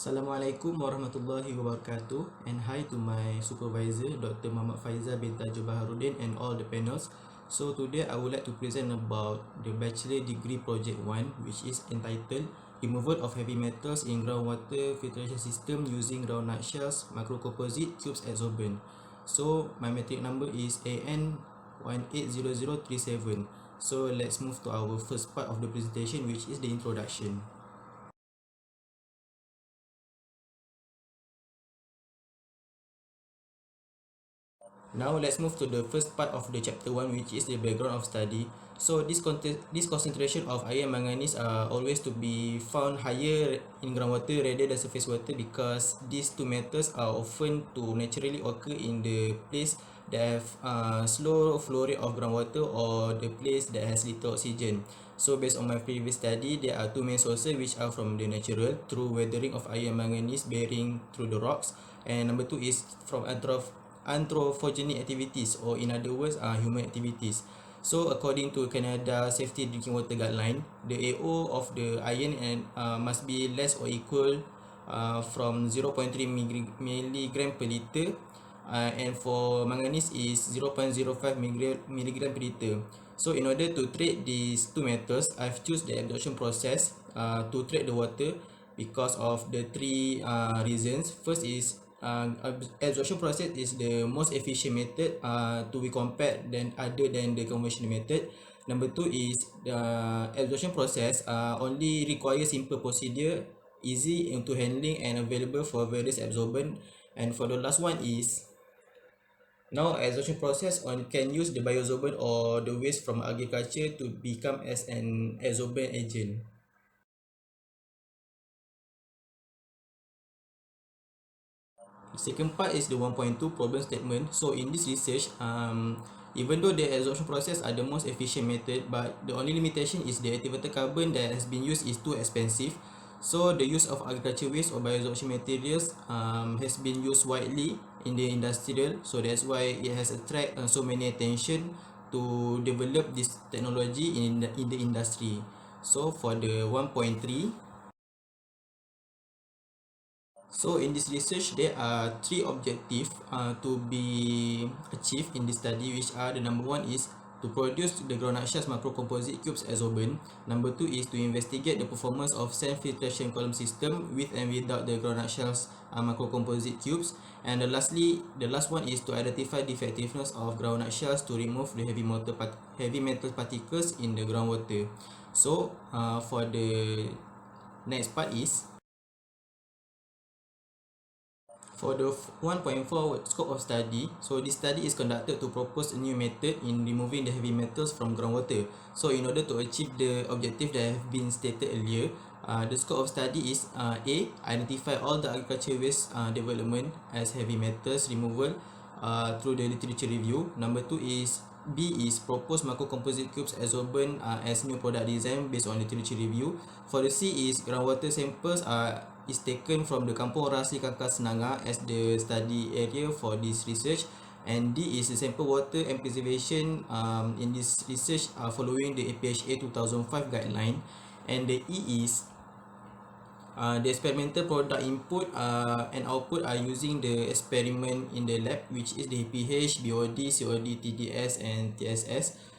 Assalamualaikum warahmatullahi wabarakatuh, and hi to my supervisor Dr. Muhammad Faizal bin Tajul Baharudin and all the panels. So today I would like to present about the bachelor degree project 1, which is entitled Removal of Heavy Metals in Groundwater Filtration System using Groundnut Shells Macrocomposite Tubes Adsorbent. So my metric number is AN180037. So let's move to our first part of the presentation, which is the introduction. Now let's move to the first part of the chapter 1, which is the background of study. So this concentration of iron manganese are always to be found higher in groundwater rather than surface water, because these two metals are often to naturally occur in the place that have slow flow rate of groundwater, or the place that has little oxygen. So based on my previous study, there are two main sources, which are from the natural through weathering of iron manganese bearing through the rocks, and number two is from anthropogenic activities, or in other words human activities. So according to Canada Safety Drinking Water Guideline, the AO of the iron and must be less or equal from 0.3 milligram per liter, and for manganese is 0.05 milligram per liter. So in order to treat these two metals, I've choose the absorption process to treat the water because of the three reasons. First is absorption process is the most efficient method to be compared than other than the conventional method. Number two is the absorption process only requires simple procedure, easy into handling and available for various absorbent. And for the last one is, now absorption process can use the bioabsorbent or the waste from agriculture to become as an absorbent agent. The second part is the 1.2 problem statement. So in this research, even though the absorption process are the most efficient method, but the only limitation is the activated carbon that has been used is too expensive. So the use of agriculture waste or bioabsorption materials has been used widely in the industrial. So that's why it has attracted so many attention to develop this technology in the industry. So for the 1.3, so in this research, there are three objectives to be achieved in this study, which are: the number one is to produce the groundnut shells macrocomposite cubes adsorbent. Number two is to investigate the performance of sand filtration column system with and without the groundnut shells macrocomposite cubes. And lastly, the last one is to identify the effectiveness of groundnut shells to remove the heavy metal particles in the groundwater. So for the next part is, for the 1.4 scope of study, so this study is conducted to propose a new method in removing the heavy metals from groundwater. So in order to achieve the objective that have been stated earlier, the scope of study is A. Identify all the agriculture waste development as heavy metals removal through the literature review. Number two is B is propose macrocomposite cubes adsorbent as new product design based on literature review. For the C is groundwater samples is taken from the Kampung Rasi Kangkar Senanga as the study area for this research. And D is the sample water and preservation in this research following the APHA 2005 guideline. And the E is the experimental product input and output are using the experiment in the lab, which is the pH, BOD, COD, TDS and TSS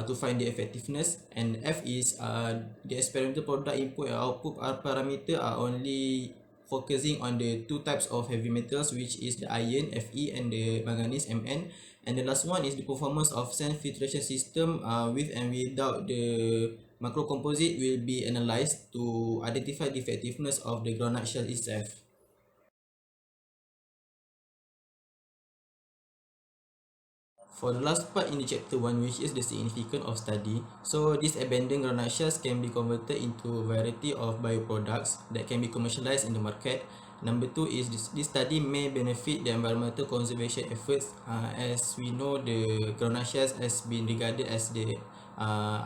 to find the effectiveness. And F is the experimental product input and output parameter are only focusing on the two types of heavy metals, which is the iron Fe and the manganese Mn. And the last one is the performance of sand filtration system with and without the macrocomposite will be analyzed to identify the effectiveness of the groundnut shell itself. For the last part in the chapter 1, which is the significance of study, so these abandoned groundnut shells can be converted into a variety of bioproducts that can be commercialized in the market. Number two is this study may benefit the environmental conservation efforts, as we know the groundnut shells has been regarded as the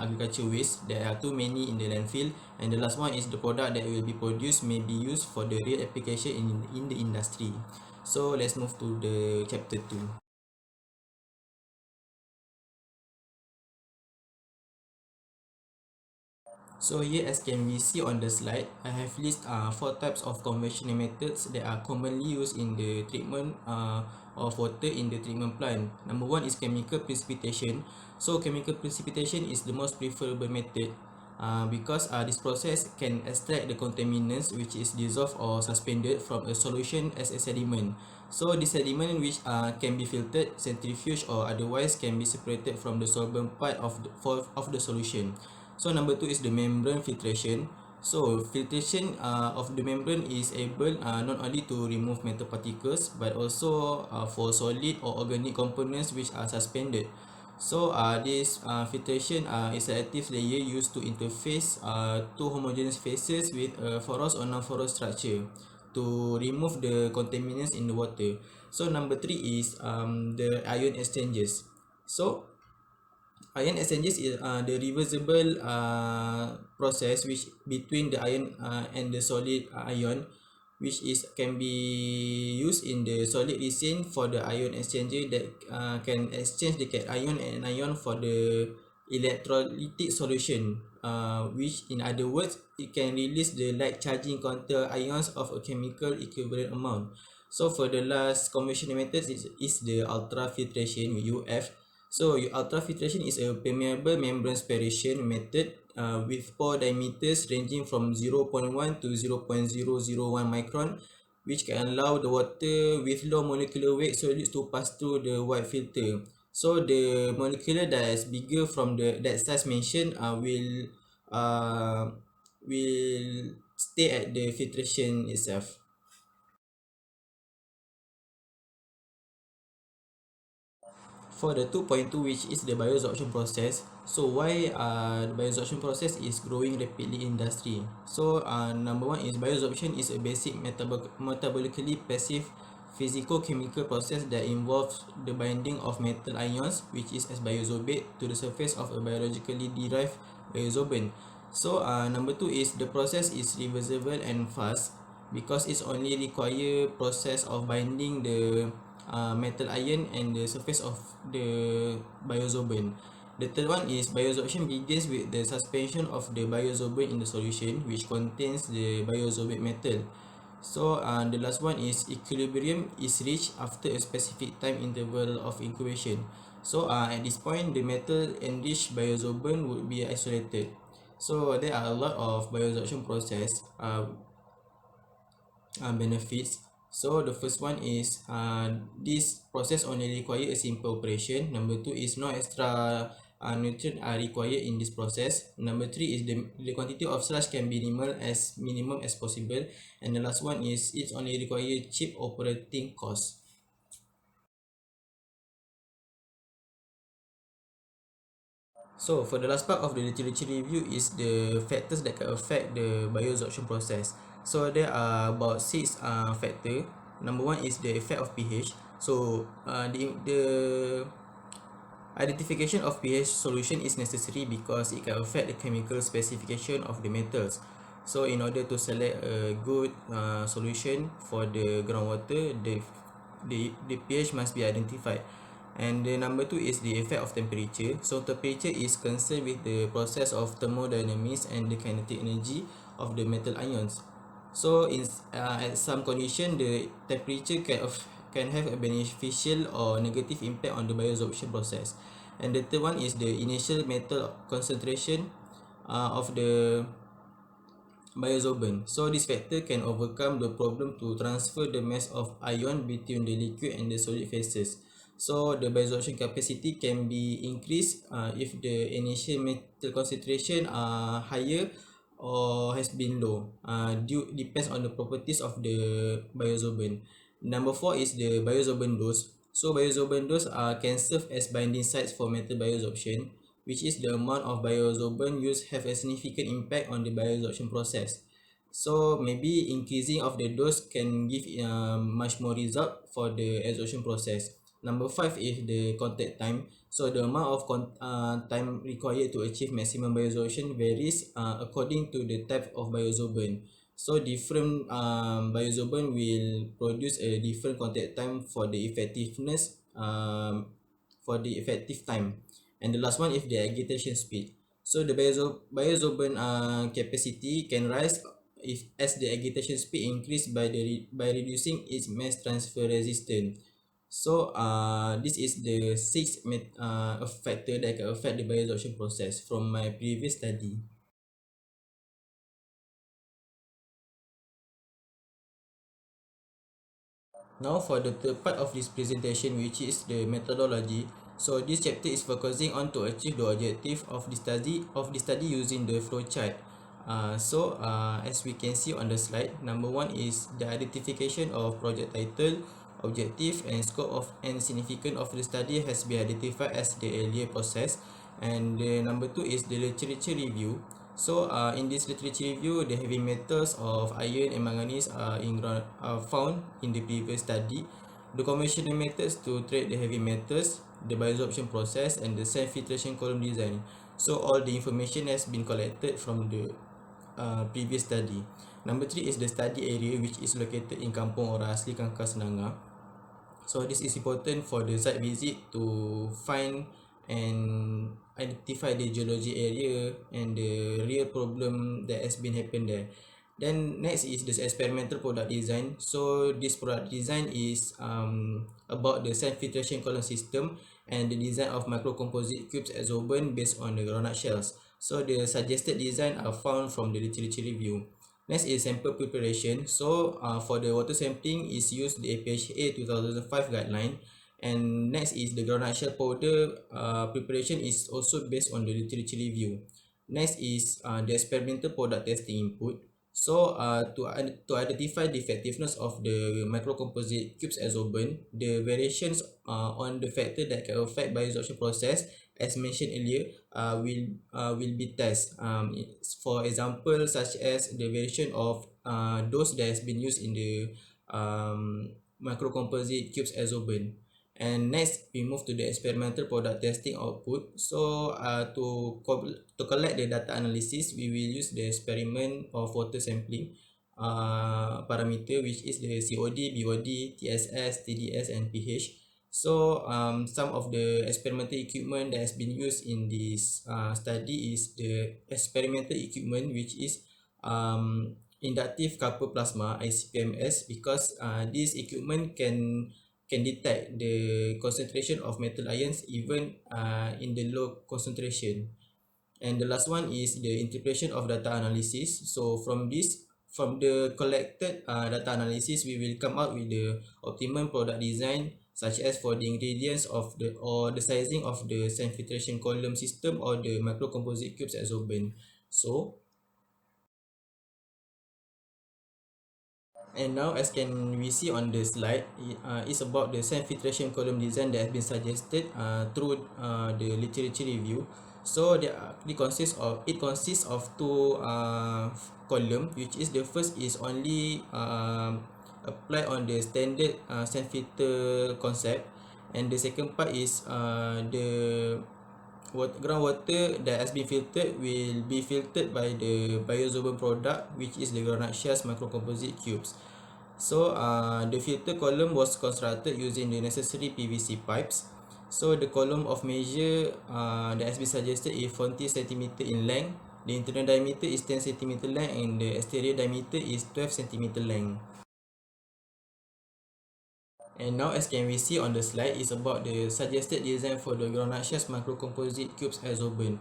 agriculture waste. There are too many in the landfill. And the last one is the product that will be produced may be used for the real application in the industry. So let's move to the chapter 2. So here, as can we see on the slide, I have listed four types of conventional methods that are commonly used in the treatment of water in the treatment plant. Number one is chemical precipitation. So chemical precipitation is the most preferable method because this process can extract the contaminants which is dissolved or suspended from a solution as a sediment. So the sediment which can be filtered, centrifuged, or otherwise can be separated from the solvent part of the solution. So number two is the membrane filtration. So filtration of the membrane is able not only to remove metal particles but also for solid or organic components which are suspended. So this filtration is an active layer used to interface two homogeneous phases with a porous or non-porous structure to remove the contaminants in the water. So number three is the ion exchanges. So ion exchanges is the reversible process which between the ion and the solid ion, which is can be used in the solid resin for the ion exchanger that can exchange the cation and ion for the electrolytic solution, which in other words it can release the light charging counter ions of a chemical equivalent amount. So for the last conventional method is the ultrafiltration UF. So ultrafiltration is a permeable membrane separation method with pore diameters ranging from 0.1 to 0.001 micron, which can allow the water with low molecular weight solids to pass through the wide filter. So the molecular that is bigger from that size mentioned will stay at the filtration itself. For the 2.2, which is the bioabsorption process, so why the bioabsorption process is growing rapidly in industry. So number one is bioabsorption is a basic metabolically passive physico-chemical process that involves the binding of metal ions, which is as biosorbate, to the surface of a biologically derived biosorbent. So number two is the process is reversible and fast because it's only require process of binding the metal ion and the surface of the biosorbent. The third one is bioabsorption begins with the suspension of the biosorbent in the solution which contains the biosorbate metal. So the last one is equilibrium is reached after a specific time interval of incubation. So at this point the metal enriched biosorbent would be isolated. So there are a lot of bioabsorption process benefits. So the first one is this process only require a simple operation. Number two is no extra nutrient are required in this process. Number three is the quantity of sludge can be minimum as possible. And the last one is it's only require cheap operating cost. So for the last part of the literature review is the factors that can affect the bioabsorption process. So there are about six factors. Number one is the effect of pH. So the identification of pH solution is necessary because it can affect the chemical specification of the metals. So in order to select a good solution for the groundwater, the pH must be identified. And the number two is the effect of temperature. So temperature is concerned with the process of thermodynamics and the kinetic energy of the metal ions. So at some condition, the temperature can have a beneficial or negative impact on the bioabsorption process. And the third one is the initial metal concentration of the biosorbent. So this factor can overcome the problem to transfer the mass of ion between the liquid and the solid phases. So the biosorption capacity can be increased if the initial metal concentration are higher or has been low. Depends on the properties of the biosorbent. Number four is the biosorbent dose. So biosorbent dose can serve as binding sites for metal bioabsorption, which is the amount of biosorbent used have a significant impact on the bioabsorption process. So maybe increasing of the dose can give much more result for the absorption process. Number five is the contact time. So the amount of time required to achieve maximum bioabsorption varies according to the type of biosorbent. So different biosorbent will produce a different contact time for the effective time. And the last one is the agitation speed. So the bioabsorbent capacity can rise if as the agitation speed increase by reducing its mass transfer resistance. So this is the factor that can affect the bioabsorption process from my previous study. Now for the third part of this presentation, which is the methodology. So this chapter is focusing on to achieve the objective of the study using the flowchart. As we can see on the slide, number one is the identification of project title, objective, and scope of and significance of the study has been identified as the earlier process. And the number two is the literature review. In this literature review, the heavy metals of iron and manganese are found in the previous study. The conventional methods to treat the heavy metals, the bioabsorption process, and the self-filtration column design. So all the information has been collected from the previous study. Number three is the study area, which is located in Kampung Orang Asli Kangkar Senanga. So this is important for the site visit to find and identify the geology area and the real problem that has been happened there. Then next is the experimental product design. So this product design is about the self filtration column system and the design of micro composite cubes adsorbent based on the groundnut shells. So the suggested design are found from the literature review. Next is sample preparation. For the water sampling is used the APHA 2005 guideline. And next is the groundnut shell powder preparation is also based on the literature review. Next is the experimental product testing input. To identify the effectiveness of the microcomposite cubes adsorbent, the variations on the factor that can affect bioabsorption process, as mentioned earlier, will be tested. For example, such as the variation of dose that has been used in the microcomposite cubes adsorbent. And next, we move to the experimental product testing output. To collect the data analysis, we will use the experiment of water sampling parameter, which is the COD, BOD, TSS, TDS, and pH. Some of the experimental equipment that has been used in this study is the experimental equipment, which is inductive couple plasma ICP-MS, because this equipment can detect the concentration of metal ions even in the low concentration. And the last one is the interpretation of data analysis. From the collected data analysis, we will come out with the optimum product design, such as for the ingredients of the sizing of the sand filtration column system or the micro composite cubes adsorbent. And now, as can we see on the slide, it's about the sand filtration column design that has been suggested through the literature review. It consists of two column, which is the first is only apply on the standard sand filter concept, and the second part is the groundwater that has been filtered will be filtered by the bioabsorbent product, which is the groundnut shells microcomposite cubes. The filter column was constructed using the necessary PVC pipes. The column of measure that has been suggested is 40 cm in length. The internal diameter is 10 cm length and the exterior diameter is 12 cm length. And now, as can we see on the slide, is about the suggested design for the groundnut shells microcomposite cubes adsorbent.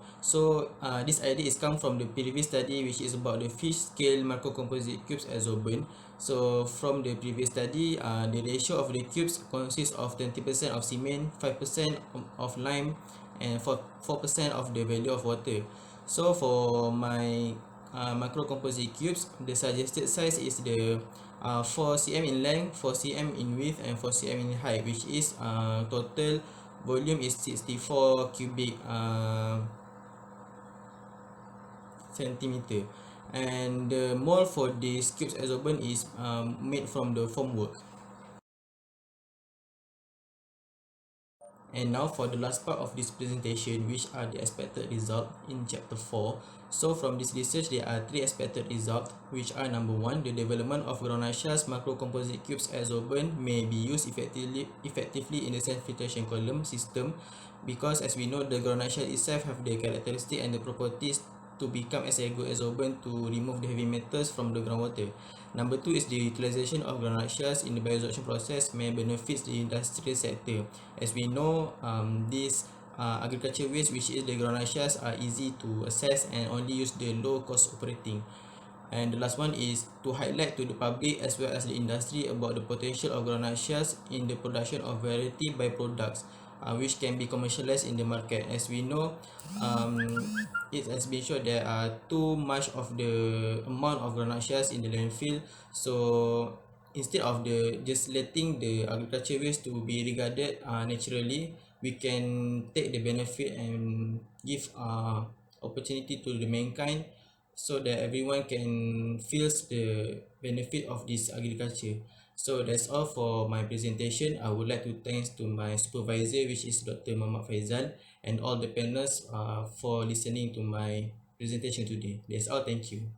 This idea is come from the previous study, which is about the fish scale microcomposite cubes adsorbent. So from the previous study, the ratio of the cubes consists of 20% of cement, 5% of lime, and 4% of the value of water. So for my microcomposite cubes, the suggested size is the 4 cm in length, 4 cm in width, and 4 cm in height, which is total volume is 64 cubic centimeter. And the mold for this cubes adsorbent is made from the formwork. And now for the last part of this presentation, which are the expected result in chapter 4. So from this research, there are 3 expected results, which are number 1, the development of groundnut shells macrocomposite cubes adsorbent may be used effectively in the sand filtration column system, because as we know, the groundnut shell itself have the characteristic and the properties to become as a good adsorbent to remove the heavy metals from the groundwater. Number 2 is the utilization of groundnut shells in the bioabsorption process may benefit the industrial sector. As we know, this agriculture waste, which is the groundnut shells, are easy to access and only use the low cost operating. And the last one is to highlight to the public as well as the industry about the potential of groundnut shells in the production of variety byproducts, which can be commercialized in the market. As we know, it has been shown there are too much of the amount of groundnut shells in the landfill. So instead of the just letting the agriculture waste to be regarded naturally, we can take the benefit and give opportunity to the mankind, so that everyone can feels the benefit of this agriculture. So that's all for my presentation. I would like to thanks to my supervisor, which is Dr. Muhammad Faizal, and all the panelists for listening to my presentation today. That's all. Thank you.